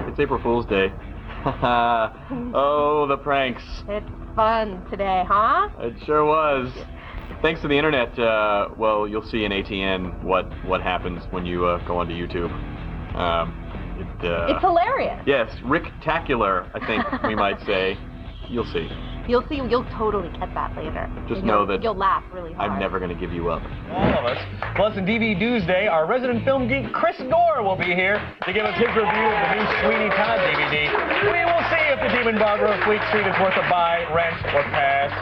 It's April Fool's Day. Oh, the pranks. It's fun today, huh? It sure was. Thanks to the internet, well, you'll see in ATN what happens when you go onto YouTube. It's hilarious. Yes, Rick-tacular, I think we might say. You'll see. You'll see. You'll totally get that later. Just know that you'll laugh really hard. I'm never going to give you up. All of us. Plus, in DV Tuesday, our resident film geek Chris Gore will be here to give us his review of the new Sweeney Todd DVD. We will see if The Demon Barber of Fleet Street is worth a buy, rent, or pass.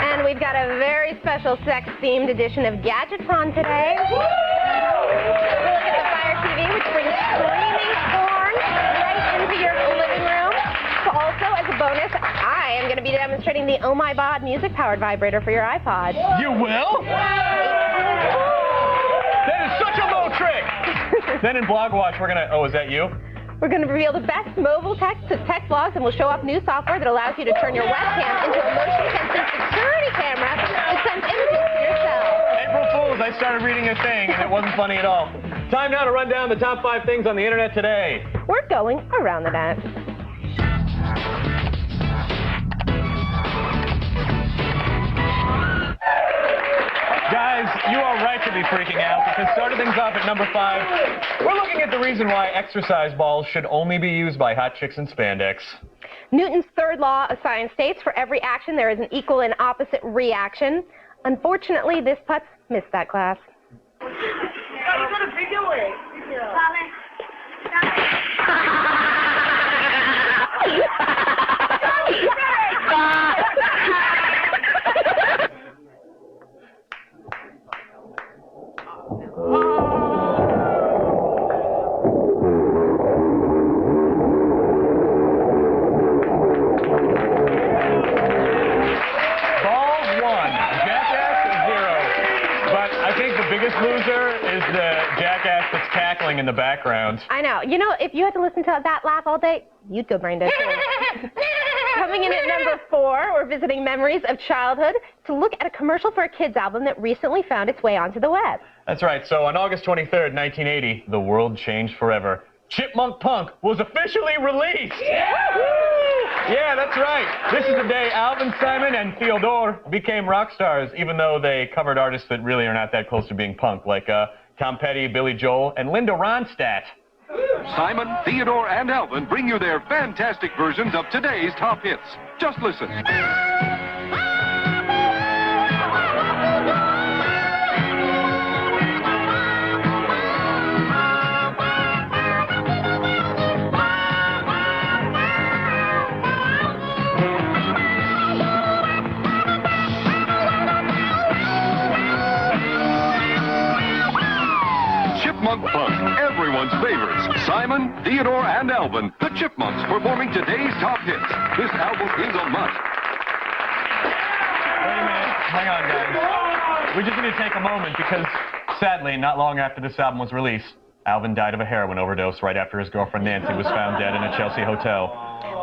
And we've got a very special sex-themed edition of Gadgetron today. We'll look at the Fire TV, which brings streaming porn right into your living room. So also, as a bonus, I am going to be demonstrating the Oh My Bod music-powered vibrator for your iPod. You will? That is such a low trick! Then in Blog Watch, we're going to... Oh, is that you? We're going to reveal the best mobile text blogs, and we'll show off new software that allows you to turn your webcam into a motion-sensitive security camera that sends images to yourself. April Fools, I started reading a thing, and it wasn't funny at all. Time now to run down the top 5 things on the internet today. We're going around the net. Guys, you are right to be freaking out, because starting things off at number 5, we're looking at the reason why exercise balls should only be used by hot chicks in spandex. Newton's third law of science states for every action there is an equal and opposite reaction. Unfortunately, this putz missed that class. Loser is the jackass that's cackling in the background. I know. You know, if you had to listen to that laugh all day, you'd go brain dead too. Coming in at number 4, we're visiting memories of childhood to look at a commercial for a kids album that recently found its way onto the web. That's right. So on August 23rd, 1980, the world changed forever. Chipmunk Punk was officially released. Yeah, that's right. This is the day Alvin, Simon, and Theodore became rock stars, even though they covered artists that really are not that close to being punk, like Tom Petty, Billy Joel, and Linda Ronstadt. Simon, Theodore, and Alvin bring you their fantastic versions of today's top hits. Just listen. Chipmunk Punk, everyone's favorites. Simon, Theodore, and Alvin, the Chipmunks, performing today's top hits. This album is a must. Wait a minute. Hang on, guys. We just need to take a moment because, sadly, not long after this album was released, Alvin died of a heroin overdose right after his girlfriend Nancy was found dead in a Chelsea hotel.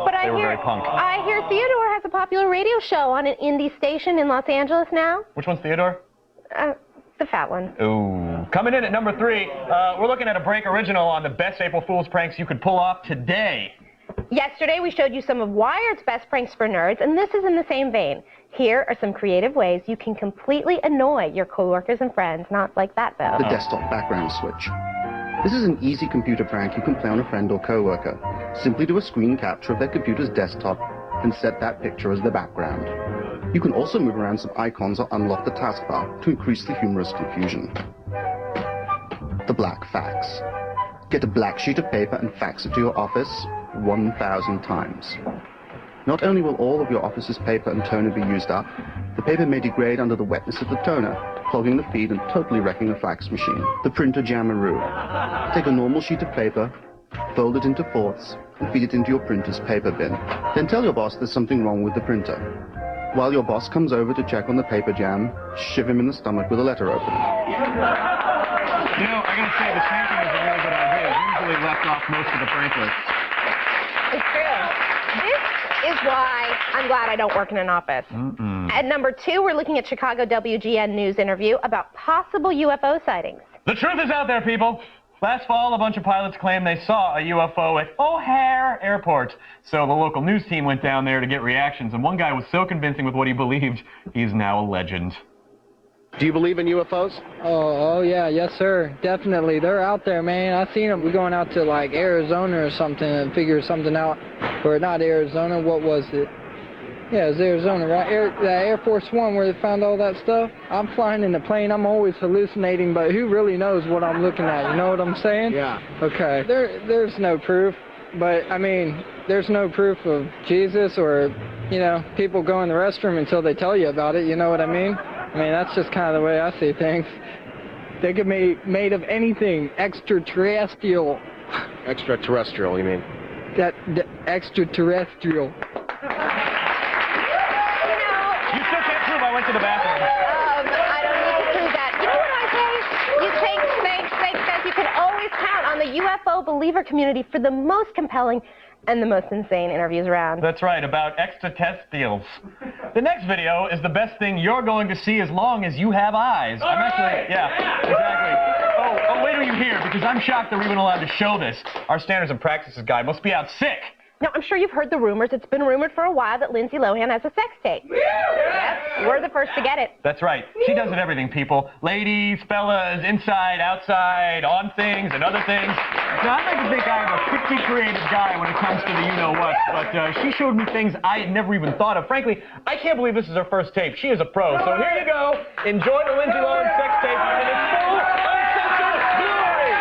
But they were very punk. I hear Theodore has a popular radio show on an indie station in Los Angeles now. Which one's Theodore? The fat one. Ooh. Coming in at number 3, we're looking at a break original on the best April Fool's pranks you could pull off today. Yesterday, we showed you some of Wired's best pranks for nerds, and this is in the same vein. Here are some creative ways you can completely annoy your coworkers and friends, not like that, though. The desktop background switch. This is an easy computer prank you can play on a friend or coworker. Simply do a screen capture of their computer's desktop and set that picture as the background. You can also move around some icons or unlock the taskbar to increase the humorous confusion. The black fax. Get a black sheet of paper and fax it to your office 1,000 times. Not only will all of your office's paper and toner be used up, the paper may degrade under the wetness of the toner, clogging the feed and totally wrecking the fax machine. The printer jammeroo. Take a normal sheet of paper, fold it into fourths, and feed it into your printer's paper bin. Then tell your boss there's something wrong with the printer. While your boss comes over to check on the paper jam, shiv him in the stomach with a letter opener. You know, I gotta say, the shanking is a really good idea. Usually left off most of the prank lists. It's true. This is why I'm glad I don't work in an office. At number 2, we're looking at Chicago WGN News interview about possible UFO sightings. The truth is out there, people. Last fall, a bunch of pilots claimed they saw a UFO at O'Hare Airport. So the local news team went down there to get reactions, and one guy was so convincing with what he believed, he's now a legend. Do you believe in UFOs? Oh yeah, yes sir, definitely. They're out there, man. I've seen them. We're going out to like Arizona or something and figure something out. Or not Arizona, what was it? Yeah, it was Arizona, right? Air Force One, where they found all that stuff. I'm flying in the plane. I'm always hallucinating, but who really knows what I'm looking at? You know what I'm saying? Yeah. Okay. There's no proof, but I mean, there's no proof of Jesus or, you know, people go in the restroom until they tell you about it. You know what I mean? I mean, that's just kind of the way I see things. They could be made of anything extraterrestrial. Extraterrestrial, you mean? That extraterrestrial. You still can't prove I went to the bathroom. I don't need to prove that. You know what I say? You think that you can always count on the UFO believer community for the most compelling and the most insane interviews around. That's right, about extraterrestrials. The next video is the best thing you're going to see as long as you have eyes. I'm actually, yeah, exactly. Oh, wait till you hear, because I'm shocked that we're even allowed to show this. Our standards and practices guy must be out sick. Now, I'm sure you've heard the rumors. It's been rumored for a while that Lindsay Lohan has a sex tape. Yes, we're the first to get it. That's right. She does it everything, people. Ladies, fellas, inside, outside, on things and other things. Now, I'd like to think I am a pretty creative guy when it comes to the you-know-what, but she showed me things I had never even thought of. Frankly, I can't believe this is her first tape. She is a pro. So here you go. Enjoy the Lindsay Lohan sex tape in its full, uncensored glory.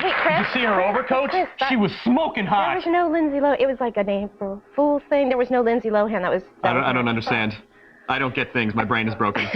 Hey, Chris, did you see her overcoat? Chris, she was smoking hot. There was no Lindsay Lohan. It was like an April Fool's thing. There was no Lindsay Lohan. I don't understand. I don't get things. My brain is broken.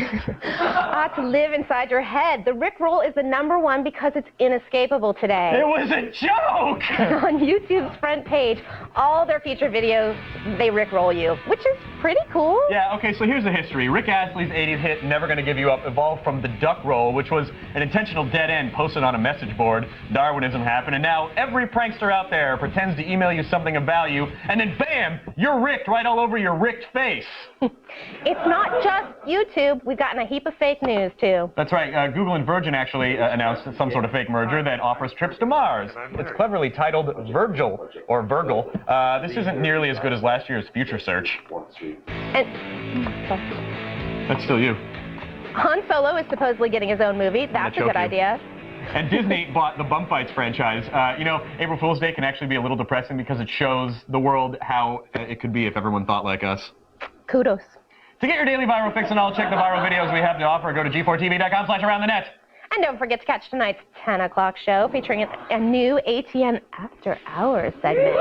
To live inside your head. The Rickroll is the #1 because it's inescapable today. It was a joke! On YouTube's front page, all their feature videos, they Rickroll you, which is pretty cool. Yeah, okay, so here's the history. Rick Astley's 80s hit, Never Gonna Give You Up, evolved from the duck roll, which was an intentional dead end posted on a message board. Darwinism happened, and now every prankster out there pretends to email you something of value, and then bam, you're ricked right all over your ricked face. It's not just YouTube. We've gotten a heap of fake news, too. That's right. Google and Virgin actually announced some sort of fake merger that offers trips to Mars. It's cleverly titled Virgil, or Virgil. This isn't nearly as good as last year's Future Search. That's still you. Han Solo is supposedly getting his own movie. That's a good idea. And Disney bought the Bum Fights franchise. You know, April Fool's Day can actually be a little depressing because it shows the world how it could be if everyone thought like us. Kudos. To get your daily viral fix and all, check the viral videos we have to offer. Go to g4tv.com/aroundthenet. And don't forget to catch tonight's 10 o'clock show featuring a new ATN After Hours segment.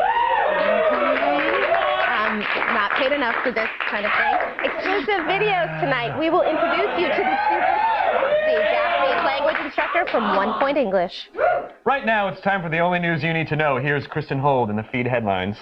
Not paid enough for this kind of thing. Exclusive videos tonight. We will introduce you to the Japanese language instructor from 1 Point English. Right now, it's time for the only news you need to know. Here's Kristen Hold in the feed headlines.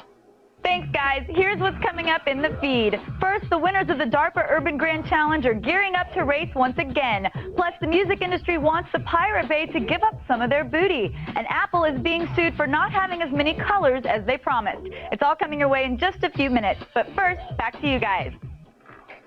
Thanks, guys. Here's what's coming up in the feed. First, the winners of the DARPA Urban Grand Challenge are gearing up to race once again. Plus, the music industry wants the Pirate Bay to give up some of their booty. And Apple is being sued for not having as many colors as they promised. It's all coming your way in just a few minutes. But first, back to you guys.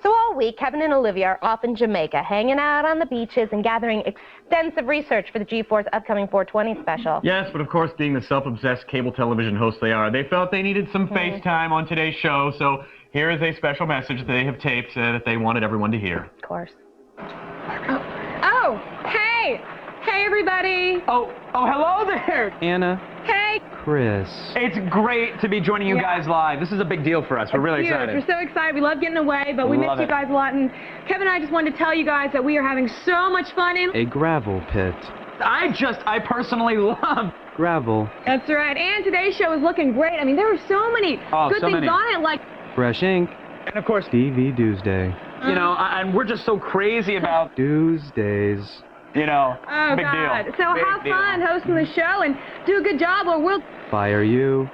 So all week, Kevin and Olivia are off in Jamaica, hanging out on the beaches and gathering extensive research for the G4's upcoming 420 special. Yes, but of course, being the self-obsessed cable television hosts they are, they felt they needed some FaceTime on today's show, so here is a special message that they have taped that they wanted everyone to hear. Of course. Oh, hey! Hey, everybody! Oh, hello there, Anna. Hey! Chris. It's great to be joining you guys live. This is a big deal for us. We're really excited. We're so excited. We love getting away, but we missed you guys a lot. And Kevin and I just wanted to tell you guys that we are having so much fun in a gravel pit. I personally love gravel. That's right. And today's show is looking great. I mean, there were so many good things on it, like Fresh ink. And of course, TV Tuesday. You know, and we're just so crazy about, Tuesdays. you know, oh big God. deal. So Big have deal. fun hosting the show and do a good job, or we'll. Fire you.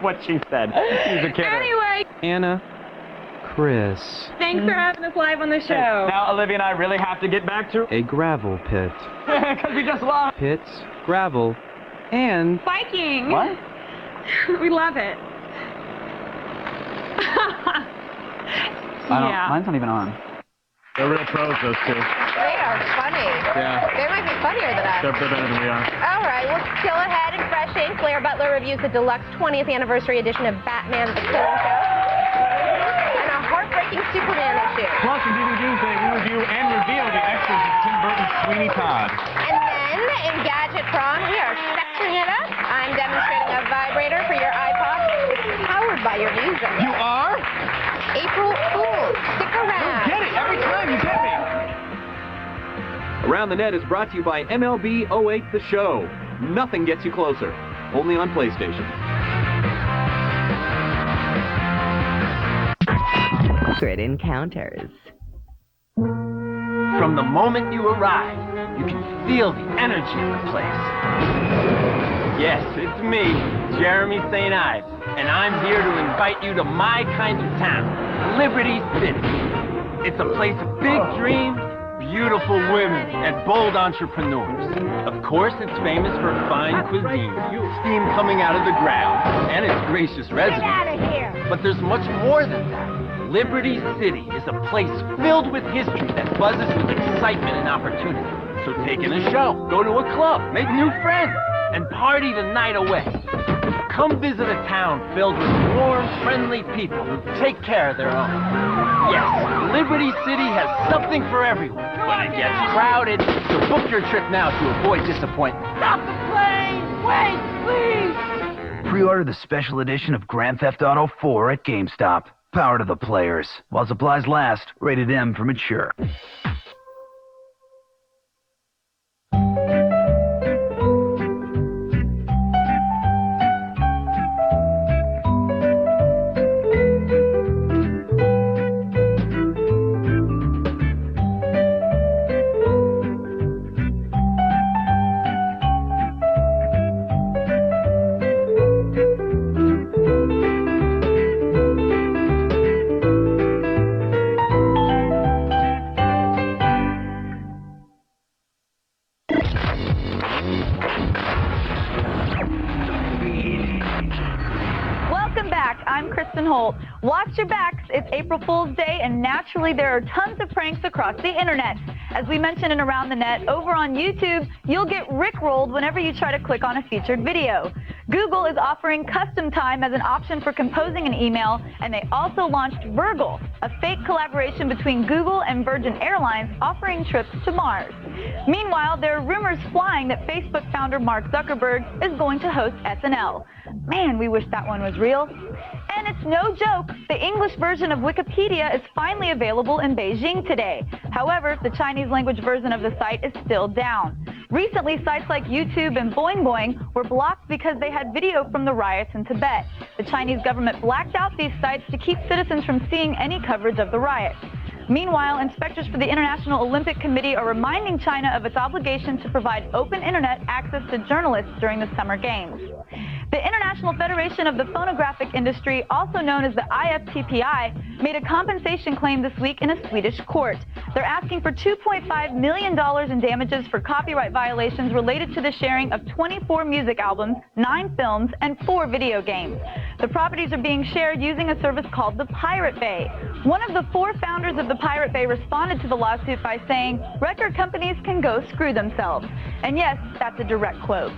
What she said. She's a kidder. Anyway, Anna. Chris. thanks for having us live on the show. Now, Olivia and I really have to get back to A gravel pit. because we just love. Pits, gravel, and Biking. What? We love it. Yeah. Mine's not even on. They're real pros, those two. They are funny. Yeah. They might be funnier than us. They're better than we are. All right, well, still ahead in Fresh Ink, Blair Butler reviews the deluxe 20th anniversary edition of Batman the Killing Show and a heartbreaking Superman issue. Plus, in DVD Tuesday, we review and reveal the extras of Tim Burton's Sweeney Todd. And then in Gadgetron, we are sexing it up. I'm demonstrating a vibrator for your iPod. It's powered by your music. You are? April Fools. Stick around. Get it every time you get me. Around the Net is brought to you by MLB 08 The Show. Nothing gets you closer. Only on PlayStation. Secret encounters. From the moment you arrive, you can feel the energy of the place. Yes, it's me, Jeremy St. Ives, and I'm here to invite you to my kind of town, Liberty City. It's a place of big dreams, beautiful women, and bold entrepreneurs. Of course, it's famous for fine cuisine, steam coming out of the ground, and its gracious residents. Get out of here. But there's much more than that. Liberty City is a place filled with history that buzzes with excitement and opportunity. So take in a show, go to a club, make new friends, and party the night away. Come visit a town filled with warm, friendly people who take care of their own. Yes, Liberty City has something for everyone, but it gets crowded, so book your trip now to avoid disappointment. Stop the plane! Wait, please! Pre-order the special edition of Grand Theft Auto 4 at GameStop. Power to the players. While supplies last, rated M for mature. Watch your backs, it's April Fool's Day, and naturally there are tons of pranks across the internet. As we mentioned in Around the Net, over on YouTube, you'll get rickrolled whenever you try to click on a featured video. Google is offering custom time as an option for composing an email, and they also launched Virgil, a fake collaboration between Google and Virgin Airlines offering trips to Mars. Meanwhile, there are rumors flying that Facebook founder Mark Zuckerberg is going to host SNL. Man, we wish that one was real. And it's no joke, the English version of Wikipedia is finally available in Beijing today. However, the Chinese language version of the site is still down. Recently, sites like YouTube and Boing Boing were blocked because they had video from the riots in Tibet. The Chinese government blacked out these sites to keep citizens from seeing any coverage of the riots. Meanwhile, inspectors for the International Olympic Committee are reminding China of its obligation to provide open internet access to journalists during the Summer Games. The International Federation of the Phonographic Industry, also known as the IFTPI, made a compensation claim this week in a Swedish court. They're asking for $2.5 million in damages for copyright violations related to the sharing of 24 music albums, 9 films, and 4 video games. The properties are being shared using a service called the Pirate Bay. One of the 4 founders of the Pirate Bay responded to the lawsuit by saying, "Record companies can go screw themselves." And yes, that's a direct quote.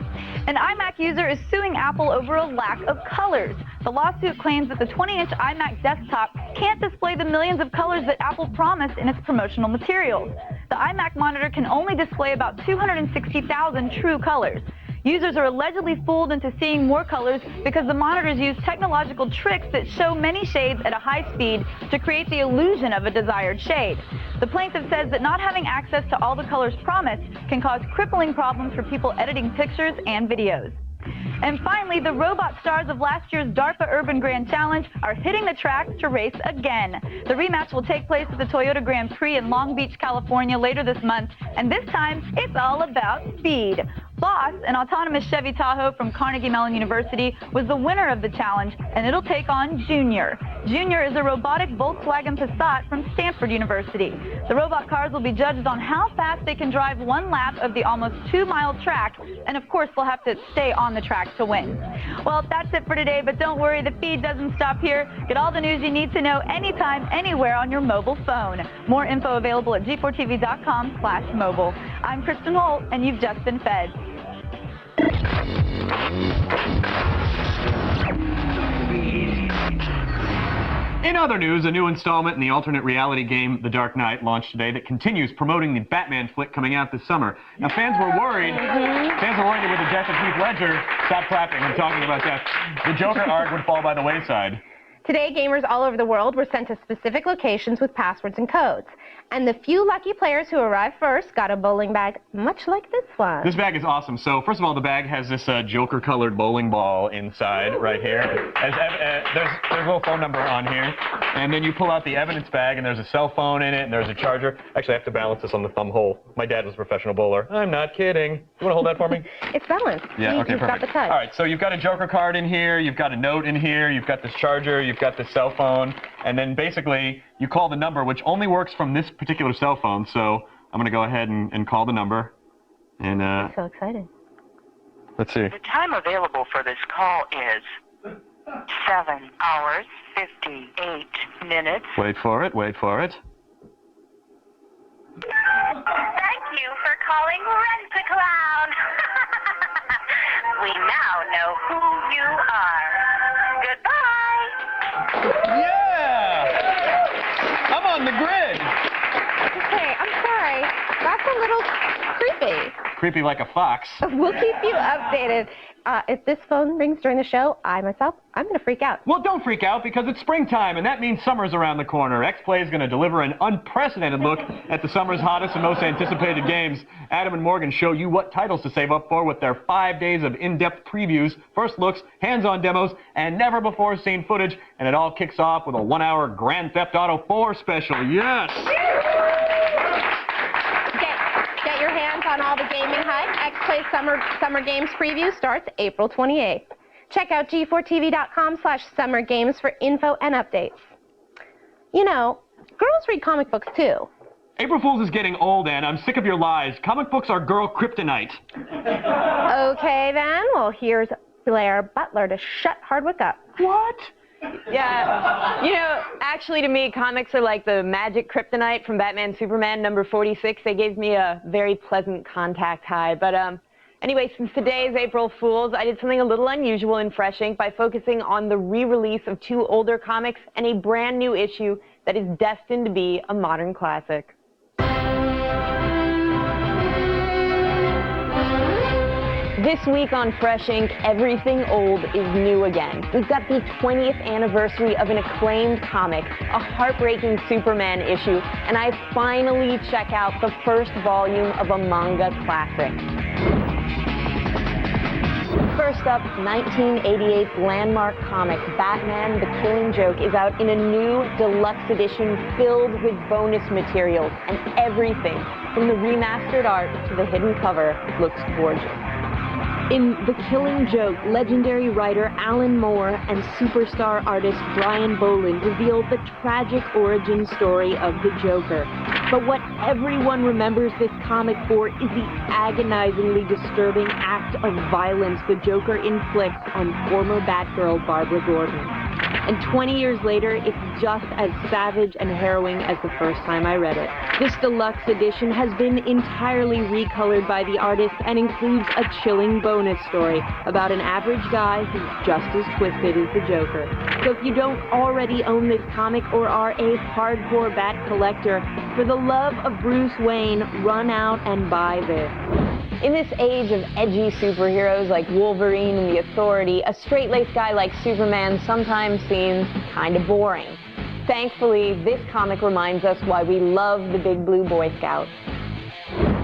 An iMac user is suing Apple over a lack of colors. The lawsuit claims that the 20-inch iMac desktop can't display the millions of colors that Apple promised in its promotional materials. The iMac monitor can only display about 260,000 true colors. Users are allegedly fooled into seeing more colors because the monitors use technological tricks that show many shades at a high speed to create the illusion of a desired shade. The plaintiff says that not having access to all the colors promised can cause crippling problems for people editing pictures and videos. And finally, the robot stars of last year's DARPA Urban Grand Challenge are hitting the track to race again. The rematch will take place at the Toyota Grand Prix in Long Beach, California later this month, and this time it's all about speed. Boss, an autonomous Chevy Tahoe from Carnegie Mellon University, was the winner of the challenge, and it'll take on Junior. Junior is a robotic Volkswagen Passat from Stanford University. The robot cars will be judged on how fast they can drive one lap of the almost 2-mile track, and of course they'll have to stay on the track to win. Well, that's it for today, but don't worry, the feed doesn't stop here. Get all the news you need to know anytime, anywhere on your mobile phone. More info available at g4tv.com/mobile. I'm Kristen Holt, and you've just been fed. In other news, a new installment in the alternate reality game The Dark Knight launched today that continues promoting the Batman flick coming out this summer. Now, fans were worried that with the death of Heath Ledger, stop clapping, I'm talking about that, the Joker arc would fall by the wayside. Today, gamers all over the world were sent to specific locations with passwords and codes. And the few lucky players who arrived first got a bowling bag much like this one. This bag is awesome. So, first of all, the bag has this Joker-colored bowling ball inside right here. There's a little phone number on here. And then you pull out the evidence bag, and there's a cell phone in it, and there's a charger. Actually, I have to balance this on the thumb hole. My dad was a professional bowler. I'm not kidding. You want to hold that for me? It's balanced. Yeah, okay, You've perfect. got the touch. All right, so you've got a Joker card in here, you've got a note in here, you've got this charger, you've got this cell phone, and then basically you call the number, which only works from this particular cell phone. So I'm going to go ahead and call the number. And I'm so excited. Let's see. The time available for this call is 7 hours, 58 minutes. Wait for it, wait for it. Thank you for calling Rent-A-Clown. We now know who you are. Goodbye. Yeah! I'm on the grid. Okay, I'm sorry. That's a little creepy. Creepy like a fox. We'll keep you updated. If this phone rings during the show, I'm going to freak out. Well, don't freak out, because it's springtime, and that means summer's around the corner. X-Play is going to deliver an unprecedented look at the summer's hottest and most anticipated games. Adam and Morgan show you what titles to save up for with their 5 days of in-depth previews, first looks, hands-on demos, and never-before-seen footage. And it all kicks off with a 1-hour Grand Theft Auto 4 special. Yes! Get your hands on all the gaming hype. X-Play Summer Games preview starts April 28th. Check out g4tv.com/summer games for info and updates. You know, girls read comic books too. April Fool's is getting old, Ann. I'm sick of your lies. Comic books are girl kryptonite. Okay, then. Well, here's Blair Butler to shut Hardwick up. What? Yeah, you know, actually to me, comics are like the magic kryptonite from Batman Superman number 46. They gave me a very pleasant contact high. But anyway, since today is April Fool's, I did something a little unusual in Fresh Ink by focusing on the re-release of 2 older comics and a brand new issue that is destined to be a modern classic. This week on Fresh Ink, everything old is new again. We've got the 20th anniversary of an acclaimed comic, a heartbreaking Superman issue, and I finally check out the first volume of a manga classic. First up, 1988's landmark comic, Batman the Killing Joke, is out in a new deluxe edition filled with bonus materials, and everything, from the remastered art to the hidden cover, looks gorgeous. In The Killing Joke, legendary writer Alan Moore and superstar artist Brian Boland reveal the tragic origin story of the Joker. But what everyone remembers this comic for is the agonizingly disturbing act of violence the Joker inflicts on former Batgirl Barbara Gordon. And 20 years later, it's just as savage and harrowing as the first time I read it. This deluxe edition has been entirely recolored by the artist and includes a chilling bonus story about an average guy who's just as twisted as the Joker. So if you don't already own this comic or are a hardcore Bat collector, for the love of Bruce Wayne, run out and buy this. In this age of edgy superheroes like Wolverine and the Authority, a straight-laced guy like Superman sometimes seems kind of boring. Thankfully, this comic reminds us why we love the Big Blue Boy Scout.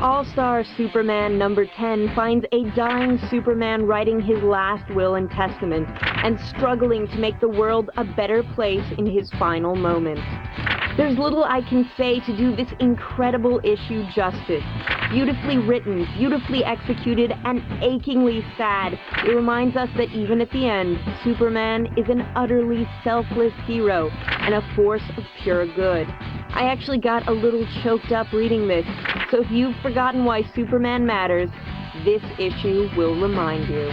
All-Star Superman number 10 finds a dying Superman writing his last will and testament and struggling to make the world a better place in his final moments. There's little I can say to do this incredible issue justice. Beautifully written, beautifully executed, and achingly sad, it reminds us that even at the end, Superman is an utterly selfless hero and a force of pure good. I actually got a little choked up reading this, so if you've forgotten why Superman matters, this issue will remind you.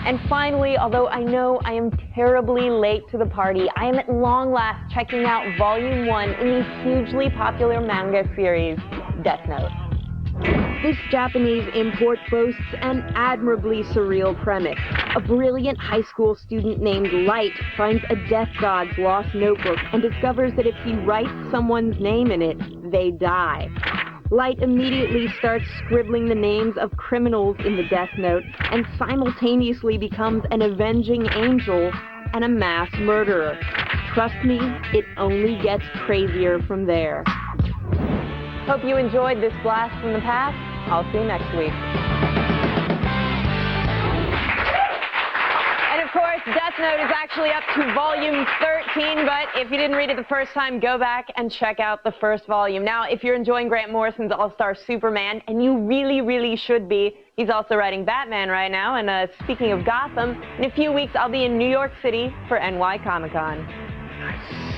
And finally, although I know I am terribly late to the party, I am at long last checking out Volume 1 in the hugely popular manga series, Death Note. This Japanese import boasts an admirably surreal premise. A brilliant high school student named Light finds a death god's lost notebook and discovers that if he writes someone's name in it, they die. Light immediately starts scribbling the names of criminals in the Death Note and simultaneously becomes an avenging angel and a mass murderer. Trust me, it only gets crazier from there. Hope you enjoyed this blast from the past. I'll see you next week. And of course, Death Note is actually up to volume 13, but if you didn't read it the first time, go back and check out the first volume. Now, if you're enjoying Grant Morrison's All-Star Superman, and you really, really should be, he's also writing Batman right now, and speaking of Gotham, in a few weeks I'll be in New York City for NY Comic-Con.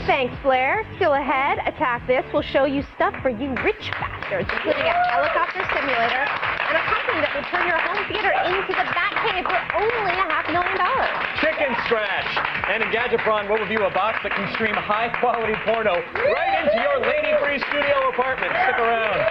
Thanks, Blair. Still ahead, Attack This will show you stuff for you rich bastards, including a helicopter simulator and a company that will turn your home theater into the Batcave for only $500,000. Chicken scratch! And in Gadgetron, we'll review a box that can stream high-quality porno right into your lady-free studio apartment. Stick around.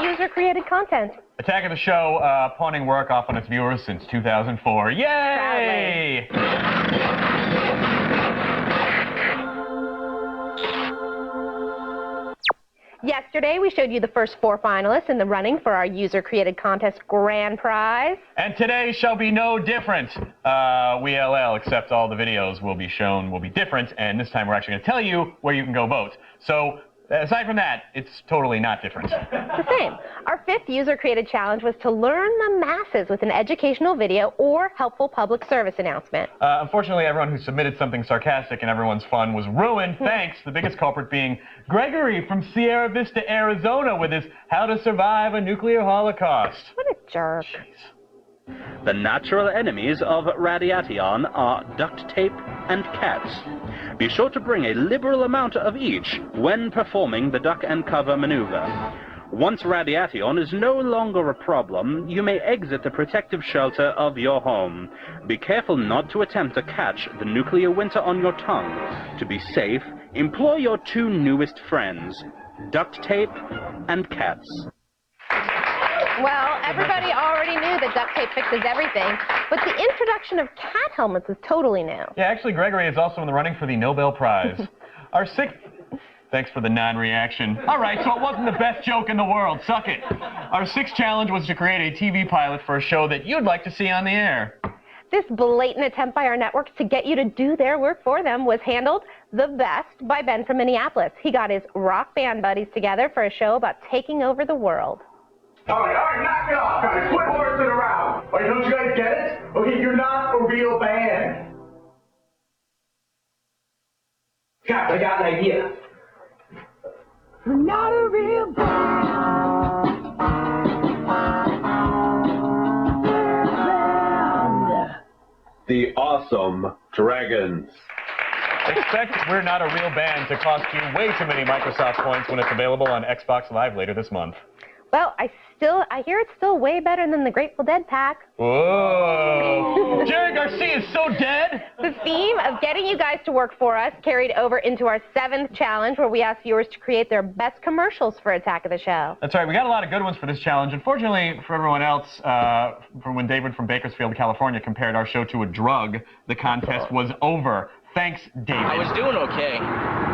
User-created content. Attack of the Show, pawning work off on its viewers since 2004. Yay! Yesterday, we showed you the first 4 finalists in the running for our user-created contest grand prize. And today shall be no different. We LL, except all the videos will be shown, will be different, and this time we're actually going to tell you where you can go vote. So, aside from that, it's totally not different. The same. Our 5th user-created challenge was to learn the masses with an educational video or helpful public service announcement. Unfortunately, everyone who submitted something sarcastic and everyone's fun was ruined, thanks, the biggest culprit being Gregory from Sierra Vista, Arizona, with his How to Survive a Nuclear Holocaust. What a jerk. Jeez. The natural enemies of radiation are duct tape and cats. Be sure to bring a liberal amount of each when performing the duck and cover maneuver. Once radiation is no longer a problem, you may exit the protective shelter of your home. Be careful not to attempt to catch the nuclear winter on your tongue. To be safe, employ your 2 newest friends, duct tape and cats. Well, everybody already knew that duct tape fixes everything, but the introduction of cat helmets is totally new. Yeah, actually, Gregory is also in the running for the Nobel Prize. Our 6th... Thanks for the non-reaction. All right, so it wasn't the best joke in the world. Suck it. Our 6th challenge was to create a TV pilot for a show that you'd like to see on the air. This blatant attempt by our networks to get you to do their work for them was handled the best by Ben from Minneapolis. He got his rock band buddies together for a show about taking over the world. All right, knock it off, guys. Quit horsing around. All right, don't you guys get it? Okay, you're not a real band. Guys, I got an idea. We're not a real band. The Awesome Dragons. Expect We're Not a Real Band to cost you way too many Microsoft points when it's available on Xbox Live later this month. Well, I hear it's still way better than the Grateful Dead pack. Whoa! Jerry Garcia is so dead! The theme of getting you guys to work for us carried over into our 7th challenge, where we asked viewers to create their best commercials for Attack of the Show. That's right. We got a lot of good ones for this challenge. Unfortunately, for everyone else, from when David from Bakersfield, California, compared our show to a drug, the contest was over. Thanks, David. I was doing okay,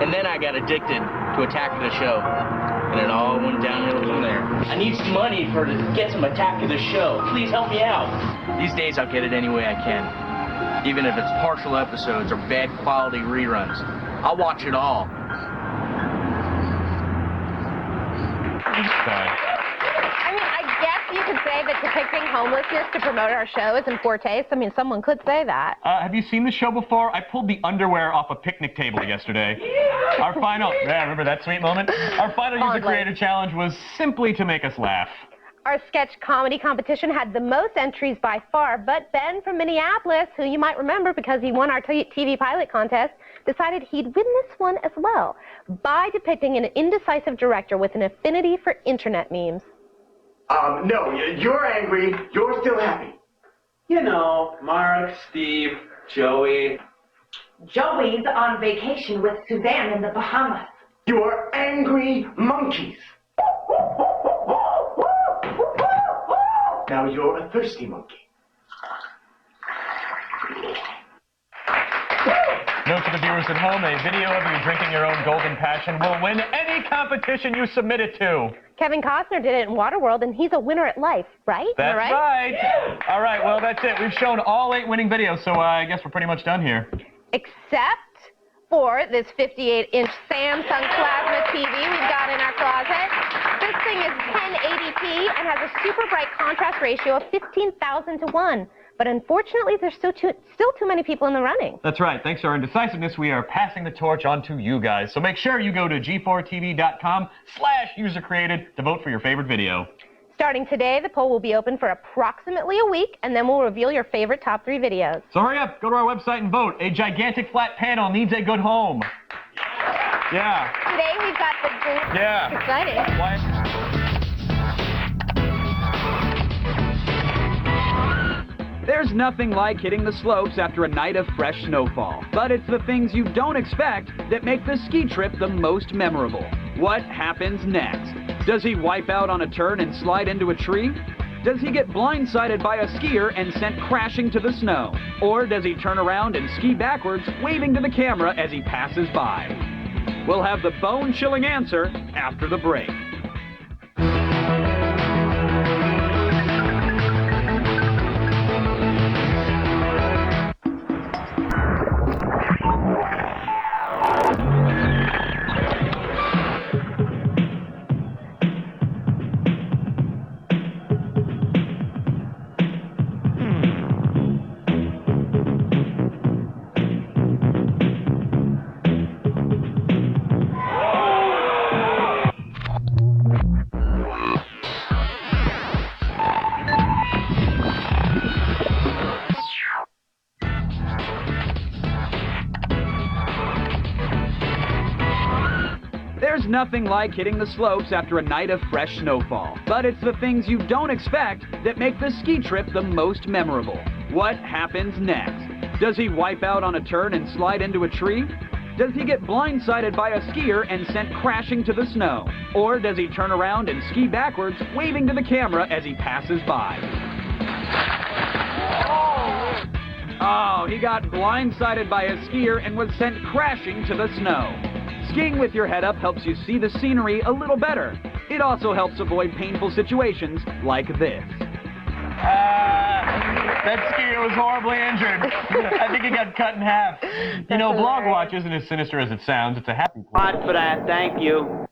and then I got addicted to Attack of the Show, and it all went downhill from there. I need some money to get some Attack of the Show. Please help me out. These days I'll get it any way I can, even if it's partial episodes or bad quality reruns. I'll watch it all. I mean, I guess you could say that depicting homelessness to promote our show is in poor taste. I mean, someone could say that. Have you seen the show before? I pulled the underwear off a picnic table yesterday. Our final, remember that sweet moment? Our final user creator challenge was simply to make us laugh. Our sketch comedy competition had the most entries by far, but Ben from Minneapolis, who you might remember because he won our TV pilot contest, decided he'd win this one as well by depicting an indecisive director with an affinity for internet memes. No, you're angry, you're still happy. You know, Mark, Steve, Joey. Joey's on vacation with Suzanne in the Bahamas. You're angry monkeys. Now you're a thirsty monkey. Note to the viewers at home, a video of you drinking your own golden passion will win any competition you submit it to. Kevin Costner did it in Waterworld, and he's a winner at life, right? That's right. All right, well, that's it. We've shown all 8 winning videos, so I guess we're pretty much done here. Except for this 58-inch Samsung Plasma TV we've got in our closet. This thing is 1080p and has a super bright contrast ratio of 15,000 to 1. But unfortunately, there's still too many people in the running. That's right. Thanks to our indecisiveness, we are passing the torch on to you guys. So make sure you go to g4tv.com/user-created to vote for your favorite video. Starting today, the poll will be open for approximately a week, and then we'll reveal your favorite top 3 videos. So hurry up, go to our website and vote. A gigantic flat panel needs a good home. Yeah. Today we've got the... Yeah. Exciting. There's nothing like hitting the slopes after a night of fresh snowfall, but it's the things you don't expect that make the ski trip the most memorable. What happens next? Does he wipe out on a turn and slide into a tree? Does he get blindsided by a skier and sent crashing to the snow? Or does he turn around and ski backwards, waving to the camera as he passes by? We'll have the bone-chilling answer after the break. There's nothing like hitting the slopes after a night of fresh snowfall, but it's the things you don't expect that make the ski trip the most memorable. What happens next? Does he wipe out on a turn and slide into a tree? Does he get blindsided by a skier and sent crashing to the snow? Or does he turn around and ski backwards, waving to the camera as he passes by? Oh, he got blindsided by a skier and was sent crashing to the snow. Skiing with your head up helps you see the scenery a little better. It also helps avoid painful situations like this. That skier was horribly injured. I think he got cut in half. You know, Blog Watch isn't as sinister as it sounds. It's a happy place. Hot for that, thank you.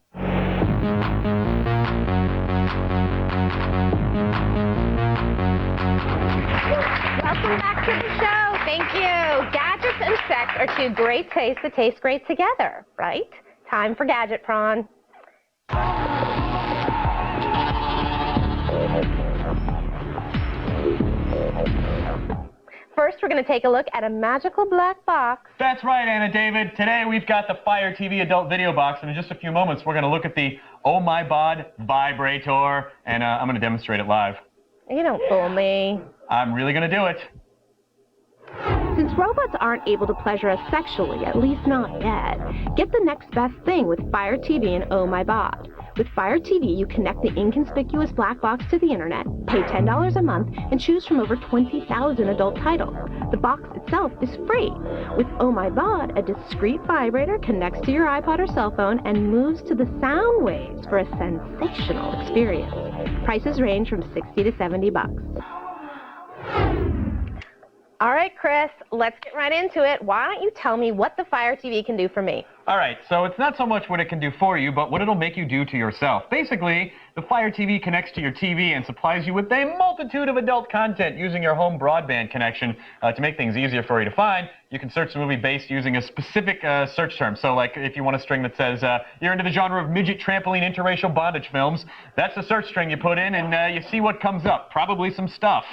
Welcome back to the show. Thank you. Gadgets and sex are 2 great tastes that taste great together, right? Time for Gadget Prawn. First, we're going to take a look at a magical black box. That's right, Anna David. Today we've got the Fire TV adult video box, and in just a few moments we're going to look at the Oh My Bod vibrator, and I'm going to demonstrate it live. You don't fool me. I'm really going to do it. Since robots aren't able to pleasure us sexually, at least not yet, get the next best thing with Fire TV and Oh My Bod. With Fire TV, you connect the inconspicuous black box to the internet, pay $10 a month, and choose from over 20,000 adult titles. The box itself is free. With Oh My Bod, a discreet vibrator connects to your iPod or cell phone and moves to the sound waves for a sensational experience. Prices range from $60 to $70. All right, Chris, let's get right into it. Why don't you tell me what the Fire TV can do for me? All right, so it's not so much what it can do for you, but what it'll make you do to yourself. Basically, the Fire TV connects to your TV and supplies you with a multitude of adult content using your home broadband connection. To make things easier for you to find, you can search the movie based using a specific search term. So, like, if you want a string that says, you're into the genre of midget trampoline interracial bondage films, that's the search string you put in, and you see what comes up. Probably some stuff.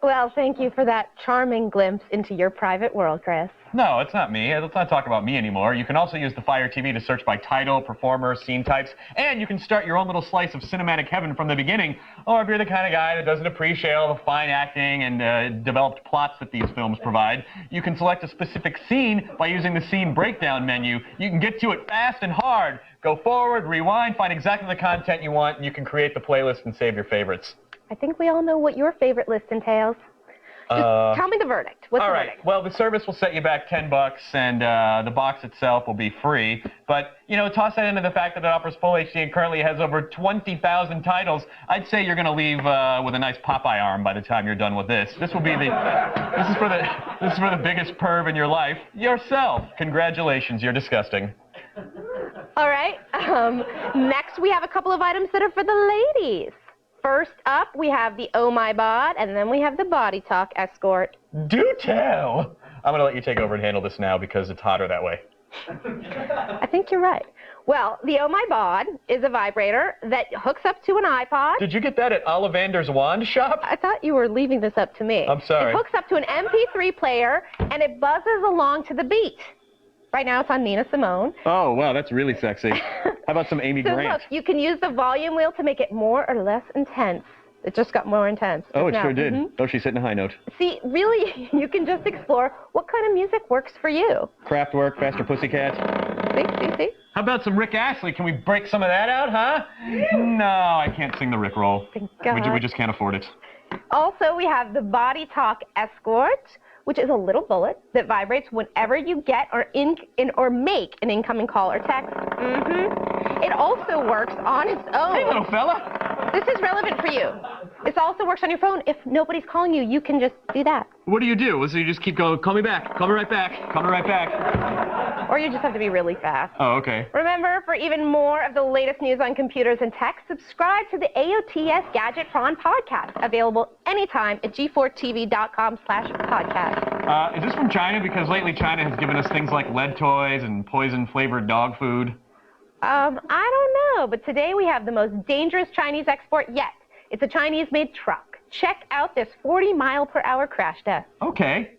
Well, thank you for that charming glimpse into your private world, Chris. No, it's not me. Let's not talk about me anymore. You can also use the Fire TV to search by title, performer, scene types, and you can start your own little slice of cinematic heaven from the beginning. Or if you're the kind of guy that doesn't appreciate all the fine acting and developed plots that these films provide, you can select a specific scene by using the scene breakdown menu. You can get to it fast and hard. Go forward, rewind, find exactly the content you want, and you can create the playlist and save your favorites. I think we all know what your favorite list entails. Just tell me the verdict. What's the verdict? Well, the service will set you back $10, and the box itself will be free. But, you know, toss that into the fact that it offers full HD and currently has over 20,000 titles. I'd say you're going to leave with a nice Popeye arm by the time you're done with this. This will be this is for the biggest perv in your life, yourself. Congratulations, you're disgusting. All right. Next, we have a couple of items that are for the ladies. First up, we have the Oh My Bod, and then we have the Body Talk Escort. Do tell! I'm going to let you take over and handle this now because it's hotter that way. I think you're right. Well, the Oh My Bod is a vibrator that hooks up to an iPod. Did you get that at Ollivander's Wand Shop? I thought you were leaving this up to me. I'm sorry. It hooks up to an MP3 player, and it buzzes along to the beat. Right now, it's on Nina Simone. Oh, wow, that's really sexy. How about some Amy Grant? So look, you can use the volume wheel to make it more or less intense. It just got more intense. Oh, it sure did. Oh, she's hitting a high note. See, really, you can just explore what kind of music works for you. Kraftwerk, Faster Pussycat. See? How about some Rick Astley? Can we break some of that out, huh? No, I can't sing the Rick roll. Thank God. We just can't afford it. Also, we have the Body Talk Escort, which is a little bullet that vibrates whenever you get or make an incoming call or text. It also works on its own. Hey, little fella. This is relevant for you. It also works on your phone. If nobody's calling you, you can just do that. What do you do? So you just keep going, call me back, call me right back, call me right back. Or you just have to be really fast. Oh, okay. Remember, for even more of the latest news on computers and tech, subscribe to the AOTS Gadget Prawn podcast, available anytime at g4tv.com/podcast. Is this from China? Because lately China has given us things like lead toys and poison-flavored dog food. I don't know, but today we have the most dangerous Chinese export yet. It's a Chinese-made truck. Check out this 40-mile-per-hour crash test. Okay.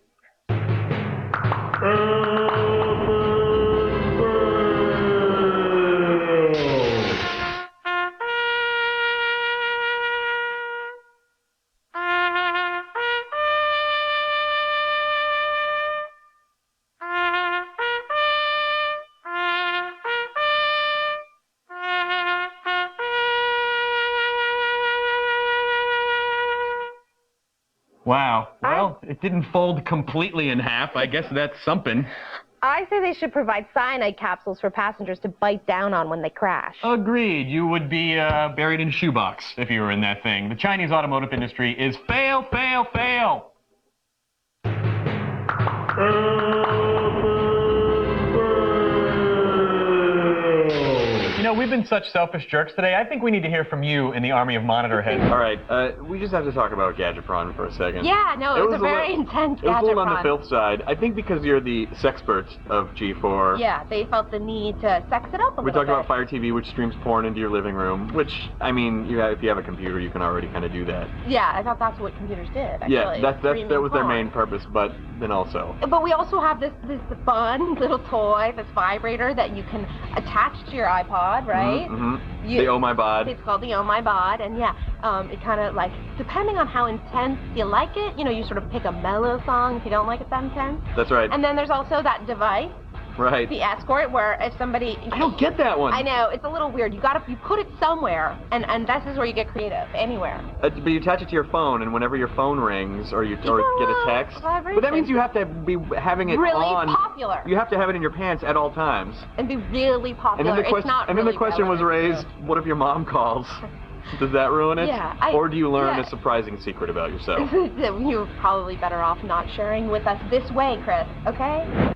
Wow. Well, it didn't fold completely in half. I guess that's something. I say they should provide cyanide capsules for passengers to bite down on when they crash. Agreed. You would be buried in a shoebox if you were in that thing. The Chinese automotive industry is fail, fail, fail. You know, we've been such selfish jerks today. I think we need to hear from you in the army of monitor heads. All right, we just have to talk about Gadgetron for a second. Yeah, no, it was a very intense It was a little on the Gadgetron. filth side. I think because you're the sexpert of G4. Yeah, they felt the need to sex it up a We little talked bit. about Fire TV, which streams porn into your living room, which, I mean, if you have a computer, you can already kind of do that. Yeah, I thought that's what computers did, actually. Yeah, that was their porn. main purpose, but then also. But we also have this fun little toy, this vibrator that you can attach to your iPod, right? Mm-hmm. The Oh My Bod. It's called the Oh My Bod, and yeah, it kind of like, depending on how intense you like it, you know, you sort of pick a mellow song if you don't like it that intense. That's right. And then there's also that device, right. the escort, where if somebody... I don't get that one. I know, it's a little weird. You put it somewhere, and this is where you get creative, anywhere. But you attach it to your phone, and whenever your phone rings, or get a text, but that means you have to be having it really on. Popular. You have to have it in your pants at all times. And be really popular. And then the question was raised, what if your mom calls? Does that ruin it? Yeah, or do you learn a surprising secret about yourself? You're probably better off not sharing with us this way, Chris, okay?